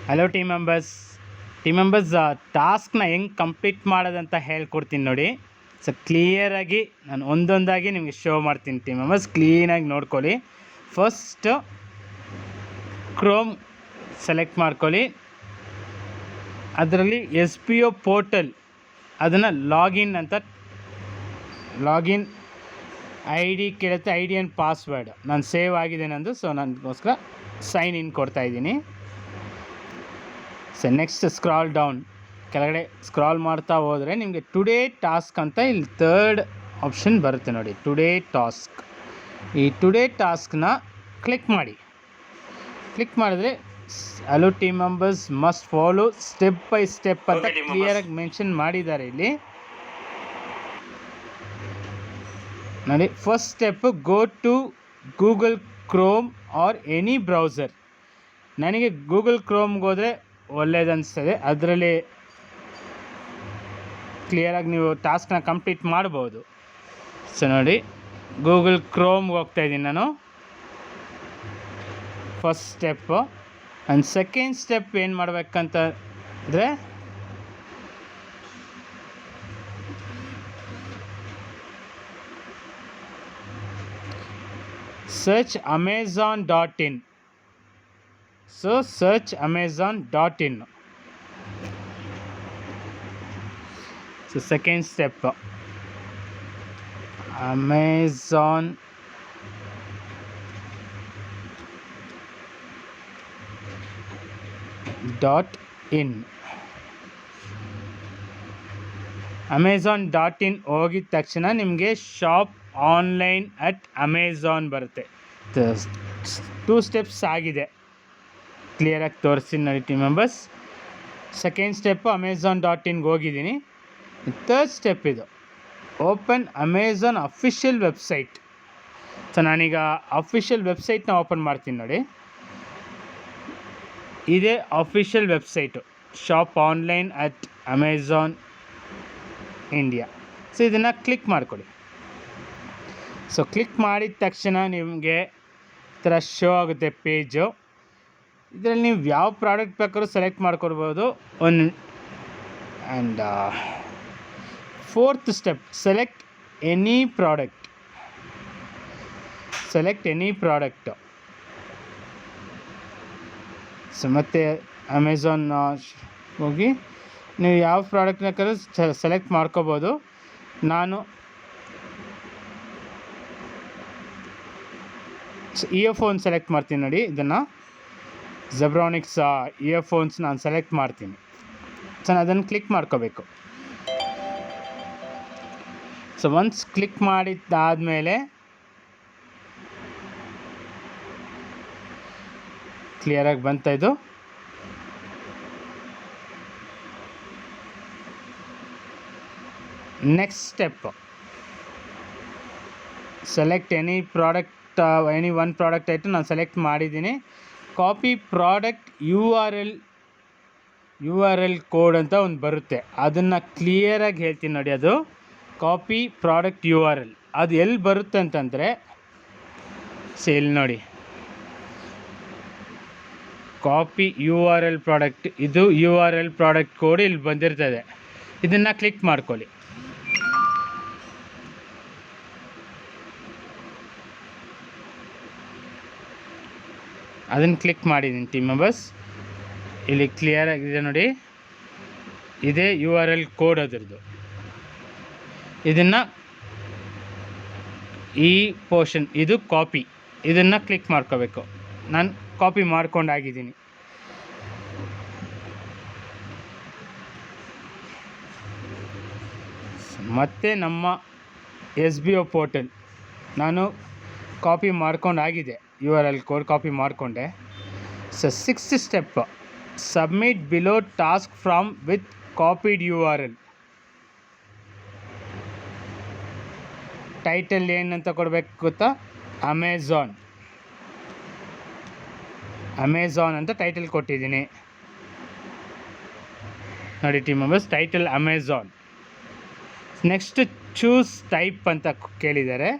Hello team members ಟಾಸ್ಕ್ನ ಹೆಂಗೆ complete ಮಾಡೋದಂತ ಹೇಳ್ಕೊಡ್ತೀನಿ ನೋಡಿ. ಸೊ ಕ್ಲಿಯರಾಗಿ ನಾನು ಒಂದೊಂದಾಗಿ ನಿಮಗೆ ಶೋ ಮಾಡ್ತೀನಿ. ಟೀಮ್ ಮೆಂಬರ್ಸ್ ಕ್ಲೀನಾಗಿ ನೋಡ್ಕೊಳ್ಳಿ. ಫಸ್ಟು ಕ್ರೋಮ್ ಸೆಲೆಕ್ಟ್ ಮಾಡ್ಕೊಳ್ಳಿ. ಅದರಲ್ಲಿ SBO ಪೋರ್ಟಲ್ ಅದನ್ನು ಲಾಗಿನ್ ID ಕೇಳುತ್ತೆ. ID ಆ್ಯಂಡ್ ಪಾಸ್ವರ್ಡ್ ನಾನು ಸೇವ್ ಆಗಿದೆ ನಂದು. ಸೊ ನನಗೋಸ್ಕರ ಸೈನ್ ಇನ್ ಕೊಡ್ತಾಯಿದ್ದೀನಿ. ಸೊ ನೆಕ್ಸ್ಟ್ ಸ್ಕ್ರಾಲ್ ಡೌನ್, ಕೆಳಗಡೆ ಸ್ಕ್ರಾಲ್ ಮಾಡ್ತಾ ಹೋದರೆ ನಿಮಗೆ ಟುಡೇ ಟಾಸ್ಕ್ ಅಂತ ಇಲ್ಲಿ 3rd ಆಪ್ಷನ್ ಬರುತ್ತೆ ನೋಡಿ, ಟುಡೇ ಟಾಸ್ಕ್. ಈ ಟುಡೇ ಟಾಸ್ಕ್ನ ಕ್ಲಿಕ್ ಮಾಡಿದ್ರೆ hello team members must follow step by step ಅಂತ ಕ್ಲಿಯರಾಗಿ ಮೆನ್ಷನ್ ಮಾಡಿದ್ದಾರೆ ಇಲ್ಲಿ ನೋಡಿ. First step, go to Google Chrome or any browser. ನನಗೆ ಗೂಗಲ್ ಕ್ರೋಮ್ಗೆ ಹೋದರೆ ಒಳ್ಳೇದನ್ನಿಸ್ತದೆ, ಅದರಲ್ಲಿ ಕ್ಲಿಯರಾಗಿ ನೀವು ಟಾಸ್ಕ್ನ ಕಂಪ್ಲೀಟ್ ಮಾಡ್ಬೋದು. ಸೊ ನೋಡಿ, ಗೂಗಲ್ ಕ್ರೋಮ್ಗೆ ಹೋಗ್ತಾಯಿದ್ದೀನಿ ನಾನು. First step. And second step ಏನು ಮಾಡಬೇಕಂತಂದರೆ search amazon.in. So search amazon.in. So second step, amazon.in. amazon.in ಹೋಗಿದ ತಕ್ಷಣ ನಿಮಗೆ ಶಾಪ್ ಆನ್ಲೈನ್ ಅಟ್ ಅಮೆಝಾನ್ ಬರುತ್ತೆ. 2 ಸ್ಟೆಪ್ಸ್ ಆಗಿದೆ, ಕ್ಲಿಯರಾಗಿ ತೋರಿಸ್ತೀನಿ ನೋಡಿ ಟೀಮ್ ಮೆಂಬರ್ಸ್. ಸೆಕೆಂಡ್ ಸ್ಟೆಪ್ಪು amazon.inಗೆ ಹೋಗಿದ್ದೀನಿ. 3rd ಸ್ಟೆಪ್ ಇದು, open Amazon official website. So ನಾನೀಗ ಅಫಿಷಿಯಲ್ ವೆಬ್ಸೈಟ್ನ ಓಪನ್ ಮಾಡ್ತೀನಿ ನೋಡಿ. ಇದೇ official website, shop online at Amazon India. So ಇದನ್ನು ಕ್ಲಿಕ್ ಮಾಡ್ಕೊಳ್ಳಿ. ಸೊ ಕ್ಲಿಕ್ ಮಾಡಿದ ತಕ್ಷಣ ನಿಮಗೆ ಈ ಥರ ಶೋ ಆಗುತ್ತೆ ಪೇಜು. ಇದರಲ್ಲಿ ನೀವು ಯಾವ ಪ್ರಾಡಕ್ಟ್ ಬೇಕಾದ್ರೂ ಸೆಲೆಕ್ಟ್ ಮಾಡ್ಕೊಳ್ಬೋದು. And 4th step, select any product. So ಮತ್ತೆ ಅಮೆಝಾನ್ ಹೋಗಿ ನೀವು ಯಾವ ಪ್ರಾಡಕ್ಟ್ ಬೇಕಾದ್ರೂ ಸೆಲೆಕ್ಟ್ ಮಾಡ್ಕೋಬೋದು. ನಾನು ಇಯರ್ಫೋನ್ ಸೆಲೆಕ್ಟ್ ಮಾಡ್ತೀನಿ ನೋಡಿ. ಇದನ್ನು ಜೆಬ್ರಾನಿಕ್ಸ್ ಇಯರ್ಫೋನ್ಸ್ ನಾನು ಸೆಲೆಕ್ಟ್ ಮಾಡ್ತೀನಿ. ಸೊ ಅದನ್ನು ಕ್ಲಿಕ್ ಮಾಡ್ಕೋಬೇಕು. ಸೊ ಒನ್ಸ್ ಕ್ಲಿಕ್ ಮಾಡಿದ್ದಾದಮೇಲೆ ಕ್ಲಿಯರಾಗಿ ಬಂತ ಇದು. Next step, select any product, any one product ಆಯಿತು ನಾನು ಸೆಲೆಕ್ಟ್ ಮಾಡಿದ್ದೀನಿ. ಕಾಪಿ ಪ್ರಾಡಕ್ಟ್ URL ಕೋಡ್ ಅಂತ ಒಂದು ಬರುತ್ತೆ, ಅದನ್ನು ಕ್ಲಿಯರಾಗಿ ಹೇಳ್ತೀನಿ ನೋಡಿ. ಅದು ಕಾಪಿ ಪ್ರಾಡಕ್ಟ್ URL ಅದು ಎಲ್ಲಿ ಬರುತ್ತೆ ಅಂತಂದರೆ ಇಲ್ಲಿ ನೋಡಿ, ಕಾಪಿ URL ಪ್ರಾಡಕ್ಟ್, ಇದು URL ಪ್ರಾಡಕ್ಟ್ ಕೋಡ್ ಇಲ್ಲಿ ಬಂದಿರ್ತದೆ. ಇದನ್ನು ಕ್ಲಿಕ್ ಮಾಡ್ಕೊಳ್ಳಿ. ಅದನ್ನು ಕ್ಲಿಕ್ ಮಾಡಿದ್ದೀನಿ ಟೀಮ್ ಮೆಂಬರ್ಸ್. ಇಲ್ಲಿ ಕ್ಲಿಯರ್ ಆಗಿದೆ ನೋಡಿ, ಇದೇ URL ಕೋಡ್ ಅದರದ್ದು. ಇದನ್ನು ಈ ಪೋರ್ಷನ್ ಇದು ಕಾಪಿ, ಇದನ್ನು ಕ್ಲಿಕ್ ಮಾಡ್ಕೋಬೇಕು. ನಾನು ಕಾಪಿ ಮಾಡ್ಕೊಂಡಾಗಿದ್ದೀನಿ. ಮತ್ತು ನಮ್ಮ SBO ಪೋರ್ಟಲ್ ನಾನು ಕಾಪಿ ಮಾಡ್ಕೊಂಡಾಗಿದೆ, URL ಕೋಡ್ ಕಾಪಿ ಮಾಡಿಕೊಂಡೆ. So 6th step, submit below task from with copied URL. Title ಏನಂತ ಕೊಡಬೇಕು ಗೊತ್ತಾ? ಅಮೆಝಾನ್ ಅಂತ ಟೈಟಲ್ ಕೊಟ್ಟಿದ್ದೀನಿ ನೋಡಿ team members, title Amazon. Next choose type ಅಂತ ಕೇಳಿದ್ದಾರೆ.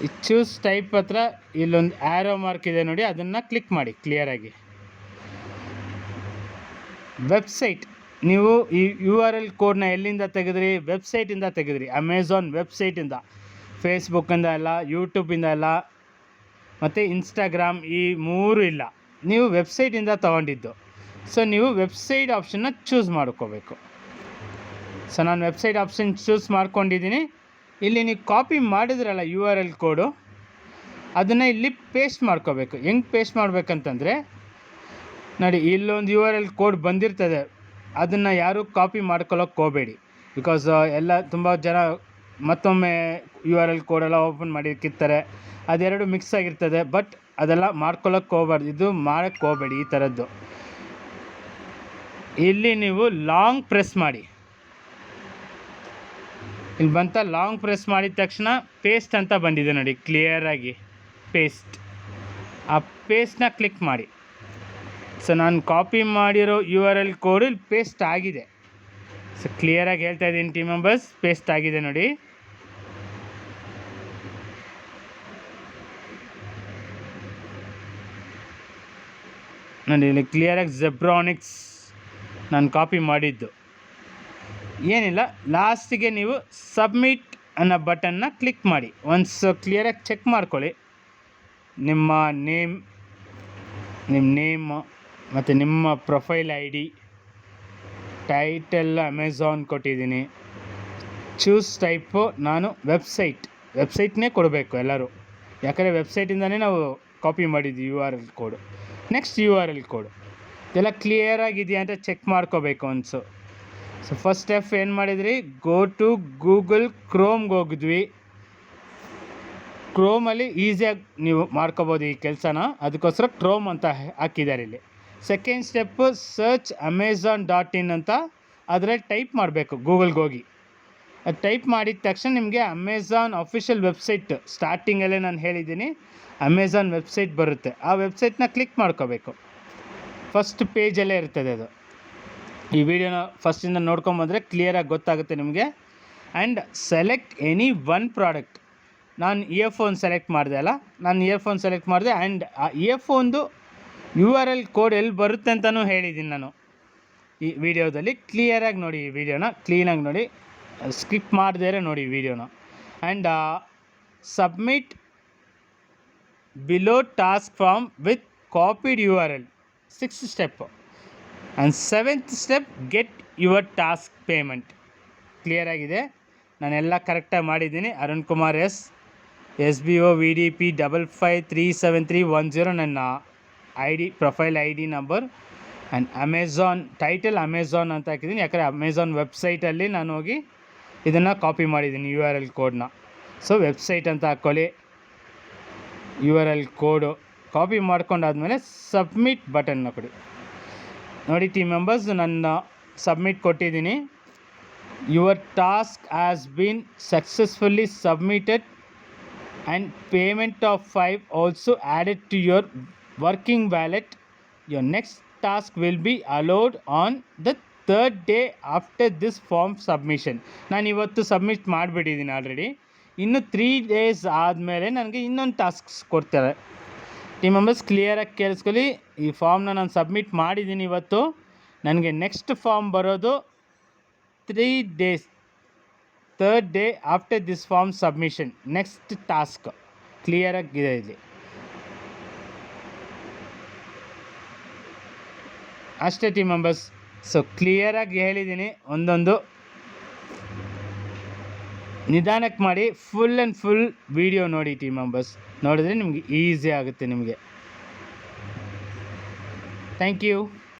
ಈ ಚೂಸ್ ಟೈಪ್ ಹತ್ರ ಇಲ್ಲೊಂದು ಆ್ಯರೋ ಮಾರ್ಕ್ ಇದೆ ನೋಡಿ, ಅದನ್ನು ಕ್ಲಿಕ್ ಮಾಡಿ ಕ್ಲಿಯರಾಗಿ. ವೆಬ್ಸೈಟ್ ನೀವು ಈ URL ಕೋಡ್ನ ಎಲ್ಲಿಂದ ತೆಗೆದ್ರಿ? ವೆಬ್ಸೈಟಿಂದ ತೆಗೆದ್ರಿ. ಅಮೆಝಾನ್ ವೆಬ್ಸೈಟಿಂದ, ಫೇಸ್ಬುಕ್ಕಿಂದ ಅಲ್ಲ, ಯೂಟ್ಯೂಬಿಂದ ಅಲ್ಲ, ಮತ್ತು ಇನ್ಸ್ಟಾಗ್ರಾಮ್ ಈ ಮೂರು ಇಲ್ಲ, ನೀವು ವೆಬ್ಸೈಟಿಂದ ತೊಗೊಂಡಿದ್ದು. ಸೊ ನೀವು ವೆಬ್ಸೈಟ್ ಆಪ್ಷನ್ನ ಚೂಸ್ ಮಾಡ್ಕೋಬೇಕು. ಸೊ ನಾನು ವೆಬ್ಸೈಟ್ ಆಪ್ಷನ್ ಚೂಸ್ ಮಾಡ್ಕೊಂಡಿದ್ದೀನಿ. ಇಲ್ಲಿ ನೀವು ಕಾಪಿ ಮಾಡಿದ್ರಲ್ಲ URL ಕೋಡು, ಅದನ್ನು ಇಲ್ಲಿ ಪೇಸ್ಟ್ ಮಾಡ್ಕೋಬೇಕು. ಹೆಂಗೆ ಪೇಸ್ಟ್ ಮಾಡಬೇಕಂತಂದರೆ ನೋಡಿ, ಇಲ್ಲೊಂದು URL ಕೋಡ್ ಬಂದಿರ್ತದೆ, ಅದನ್ನು ಯಾರೂ ಕಾಪಿ ಮಾಡ್ಕೊಳ್ಳೋಕೆ ಹೋಗಬೇಡಿ. ಬಿಕಾಸ್ ಎಲ್ಲ ತುಂಬ ಜನ ಮತ್ತೊಮ್ಮೆ URL ಕೋಡೆಲ್ಲ ಓಪನ್ ಮಾಡಿರ್ತಾರೆ, ಅದೆರಡು ಮಿಕ್ಸ್ ಆಗಿರ್ತದೆ. ಬಟ್ ಅದೆಲ್ಲ ಮಾಡ್ಕೊಳ್ಳೋಕೆ ಹೋಗ್ಬಾರ್ದು, ಇದು ಮಾಡೋಕ್ಕೆ ಹೋಗಬೇಡಿ ಈ ಥರದ್ದು. ಇಲ್ಲಿ ನೀವು ಲಾಂಗ್ ಪ್ರೆಸ್ ಮಾಡಿ, ಇಲ್ಲಿ ಬಂತ ಲಾಂಗ್ ಪ್ರೆಸ್ ಮಾಡಿದ ತಕ್ಷಣ ಪೇಸ್ಟ್ ಅಂತ ಬಂದಿದೆ ನೋಡಿ, ಕ್ಲಿಯರಾಗಿ ಪೇಸ್ಟ್. ಆ ಪೇಸ್ಟ್ನ ಕ್ಲಿಕ್ ಮಾಡಿ. ಸೊ ನಾನು ಕಾಪಿ ಮಾಡಿರೋ URL ಕೋಡ್ ಇಲ್ಲಿ ಪೇಸ್ಟ್ ಆಗಿದೆ. ಸೊ ಕ್ಲಿಯರಾಗಿ ಹೇಳ್ತಾ ಇದ್ದೀನಿ ಟೀಮ್ ಮೆಂಬರ್ಸ್, ಪೇಸ್ಟ್ ಆಗಿದೆ ನೋಡಿ. ನೋಡಿ ಇಲ್ಲಿ ಕ್ಲಿಯರಾಗಿ ಜೆಬ್ರಾನಿಕ್ಸ್ ನಾನು ಕಾಪಿ ಮಾಡಿದ್ದು. ಏನಿಲ್ಲ, ಲಾಸ್ಟಿಗೆ ನೀವು ಸಬ್ಮಿಟ್ ಅನ್ನೋ ಬಟನ್ನ ಕ್ಲಿಕ್ ಮಾಡಿ. ಒನ್ಸ್ ಕ್ಲಿಯರಾಗಿ ಚೆಕ್ ಮಾಡ್ಕೊಳ್ಳಿ, ನಿಮ್ಮ ನೇಮ್ ಮತ್ತು ನಿಮ್ಮ ಪ್ರೊಫೈಲ್ ID, ಟೈಟಲ್ ಅಮೆಝಾನ್ ಕೊಟ್ಟಿದ್ದೀನಿ. ಚೂಸ್ ಟೈಪು ನಾನು ವೆಬ್ಸೈಟ್ನೇ ಕೊಡಬೇಕು ಎಲ್ಲರೂ, ಯಾಕಂದರೆ ವೆಬ್ಸೈಟಿಂದನೇ ನಾವು ಕಾಪಿ ಮಾಡಿದ್ವಿ URL ಕೋಡು. ನೆಕ್ಸ್ಟ್ URL ಕೋಡು ಇದೆಲ್ಲ ಕ್ಲಿಯರಾಗಿದೆಯಾ ಅಂತ ಚೆಕ್ ಮಾಡ್ಕೋಬೇಕು ಒನ್ಸು. ಸೊ ಫಸ್ಟ್ ಸ್ಟೆಪ್ ಏನು ಮಾಡಿದ್ರಿ, ಗೋ ಟು ಗೂಗಲ್ ಕ್ರೋಮ್ಗೆ ಹೋಗಿದ್ವಿ. ಕ್ರೋಮಲ್ಲಿ ಈಸಿಯಾಗಿ ನೀವು ಮಾಡ್ಕೋಬೋದು ಈ ಕೆಲಸನ, ಅದಕ್ಕೋಸ್ಕರ ಕ್ರೋಮ್ ಅಂತ ಹಾಕಿದ್ದಾರೆ ಇಲ್ಲಿ. ಸೆಕೆಂಡ್ ಸ್ಟೆಪ್ಪು ಸರ್ಚ್ amazon.in ಅಂತ ಅದರಲ್ಲಿ ಟೈಪ್ ಮಾಡಬೇಕು. ಗೂಗಲ್ಗೆ ಹೋಗಿ ಅದು ಟೈಪ್ ಮಾಡಿದ ತಕ್ಷಣ ನಿಮಗೆ ಅಮೆಝಾನ್ ಅಫಿಷಿಯಲ್ ವೆಬ್ಸೈಟ್, ಸ್ಟಾರ್ಟಿಂಗಲ್ಲೇ ನಾನು ಹೇಳಿದ್ದೀನಿ ಅಮೆಝಾನ್ ವೆಬ್ಸೈಟ್ ಬರುತ್ತೆ. ಆ ವೆಬ್ಸೈಟ್ನ ಕ್ಲಿಕ್ ಮಾಡ್ಕೋಬೇಕು. ಫಸ್ಟ್ ಪೇಜಲ್ಲೇ ಇರ್ತದೆ ಅದು. ಈ ವಿಡಿಯೋನ ಫಸ್ಟಿಂದ ನೋಡ್ಕೊಂಬಂದರೆ ಕ್ಲಿಯರಾಗಿ ಗೊತ್ತಾಗುತ್ತೆ ನಿಮಗೆ. And select any one product. ನಾನು ಇಯರ್ಫೋನ್ ಸೆಲೆಕ್ಟ್ ಮಾಡಿದೆ ಅಲ್ಲ, ನಾನು ಇಯರ್ಫೋನ್ ಸೆಲೆಕ್ಟ್ ಮಾಡಿದೆ. ಆ್ಯಂಡ್ ಆ ಇಯರ್ಫೋನ್ದು URL ಕೋಡ್ ಎಲ್ಲಿ ಬರುತ್ತೆ ಅಂತಲೂ ಹೇಳಿದ್ದೀನಿ ನಾನು ಈ ವಿಡಿಯೋದಲ್ಲಿ. ಕ್ಲಿಯರಾಗಿ ನೋಡಿ, ಈ ವಿಡಿಯೋನ ಕ್ಲೀನಾಗಿ ನೋಡಿ, ಸ್ಕಿಪ್ ಮಾಡದೇ ನೋಡಿ ಈ ವಿಡಿಯೋನ. And submit below task form with copied URL, 6th step. And 7th step, get your task payment. ಕ್ಲಿಯರಾಗಿದೆ, ನಾನೆಲ್ಲ ಕರೆಕ್ಟಾಗಿ ಮಾಡಿದ್ದೀನಿ. ಅರುಣ್ ಕುಮಾರ್ SBO VDP 55373110 ನನ್ನ ID, profile ID number. And Amazon title Amazon ಅಂತ ಹಾಕಿದ್ದೀನಿ, ಯಾಕಂದರೆ ಅಮೆಝಾನ್ ವೆಬ್ಸೈಟಲ್ಲಿ ನಾನು ಹೋಗಿ ಇದನ್ನು ಕಾಪಿ ಮಾಡಿದ್ದೀನಿ URL ಕೋಡ್ನ. ಸೊ ವೆಬ್ಸೈಟ್ ಅಂತ ಹಾಕ್ಕೊಳ್ಳಿ. URL ಕೋಡು ಕಾಪಿ ಮಾಡ್ಕೊಂಡಾದ್ಮೇಲೆ ಸಬ್ಮಿಟ್ ಬಟನ್ನ ಕೊಡಿ. ನೋಡಿ ಟೀಮ್ ಮೆಂಬರ್ಸ್, ನನ್ನ ಸಬ್ಮಿಟ್ ಕೊಟ್ಟಿದ್ದೀನಿ. Your task has been successfully submitted and payment of 5 also added to your working wallet. Your next task will be allowed on the 3rd day after this form submission. ನಾನು ಇವತ್ತು submit ಮಾಡಿಬಿಟ್ಟಿದ್ದೀನಿ already. ಇನ್ನು 3 days ಆದಮೇಲೆ ನನಗೆ ಇನ್ನೊಂದು tasks ಕೊಡ್ತಾರೆ. Team members ಕ್ಲಿಯರಾಗಿ ಕೇಳಿಸ್ಕೊಳ್ಳಿ, ಈ ಫಾರ್ಮ್ನ ನಾನು ಸಬ್ಮಿಟ್ ಮಾಡಿದ್ದೀನಿ ಇವತ್ತು. ನನಗೆ ನೆಕ್ಸ್ಟ್ ಫಾರ್ಮ್ ಬರೋದು 3 days, 3rd day after this form submission. Next task ಕ್ಲಿಯರಾಗಿದೆ ಇಲ್ಲಿ. ಅಷ್ಟೇ ಟೀಮ್ ಮೆಂಬರ್ಸ್. ಸೊ ಕ್ಲಿಯರಾಗಿ ಹೇಳಿದ್ದೀನಿ, ಒಂದೊಂದು ನಿಧಾನಕ್ಕೆ ಮಾಡಿ, ಫುಲ್ ಆ್ಯಂಡ್ ಫುಲ್ ವಿಡಿಯೋ ನೋಡಿ ಟೀಮ್ ಮೆಂಬರ್ಸ್. ನೋಡಿದ್ರೆ ನಿಮಗೆ ಈಸಿ ಆಗುತ್ತೆ ನಿಮಗೆ. Thank you.